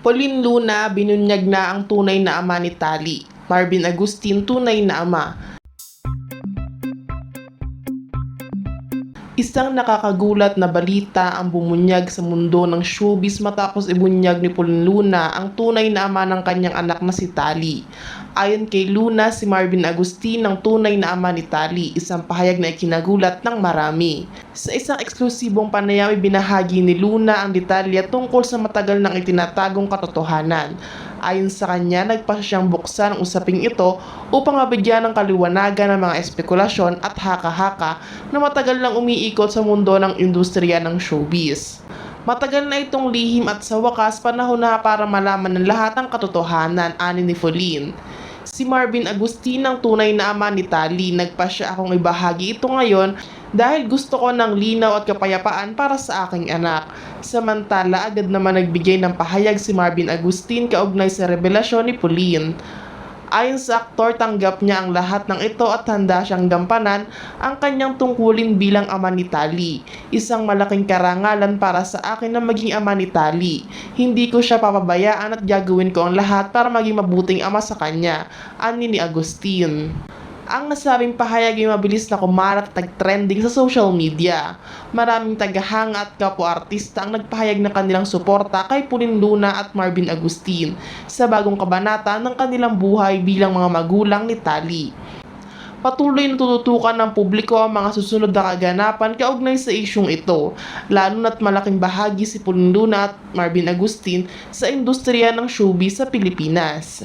Pauline Luna, binunyag na ang tunay na ama ni Tali. Marvin Agustin, tunay na ama. Isang nakakagulat na balita ang bumunyag sa mundo ng showbiz matapos ibunyag ni Pauline Luna ang tunay na ama ng kanyang anak na si Tali. Ayon kay Luna, si Marvin Agustin ang tunay na ama ni Tali, isang pahayag na ikinagulat ng marami. Sa isang eksklusibong panayam, ibinahagi ni Luna ang detalye tungkol sa matagal nang itinatagong katotohanan. Ayon sa kanya, nagpasya siyang buksan ang usaping ito upang mabigyan ng kaliwanagan ng mga espekulasyon at haka-haka na matagal nang umiikot sa mundo ng industriya ng showbiz. Matagal na itong lihim at sa wakas panahon na para malaman ng lahat ang katotohanan, ani ni Pauline. Si Marvin Agustin ang tunay na ama ni Tali. Nagpasya akong ibahagi ito ngayon dahil gusto ko ng linaw at kapayapaan para sa aking anak. Samantala, agad naman nagbigay ng pahayag si Marvin Agustin kaugnay sa revelasyon ni Pauline. Ayon sa aktor, tanggap niya ang lahat ng ito at handa siyang gampanan ang kanyang tungkulin bilang ama ni Tali. Isang malaking karangalan para sa akin na maging ama ni Tali. Hindi ko siya papabayaan at gagawin ko ang lahat para maging mabuting ama sa kanya, ani ni Agustin. Ang nasabing pahayag ay mabilis na kumalat at nag-trending sa social media. Maraming tagahanga at kapwa-artista ang nagpahayag ng kanilang suporta kay Pauline Luna at Marvin Agustin sa bagong kabanata ng kanilang buhay bilang mga magulang ni Tali. Patuloy na tututukan ng publiko ang mga susunod na kaganapan kaugnay sa isyung ito, lalo na't malaking bahagi si Pauline Luna at Marvin Agustin sa industriya ng showbiz sa Pilipinas.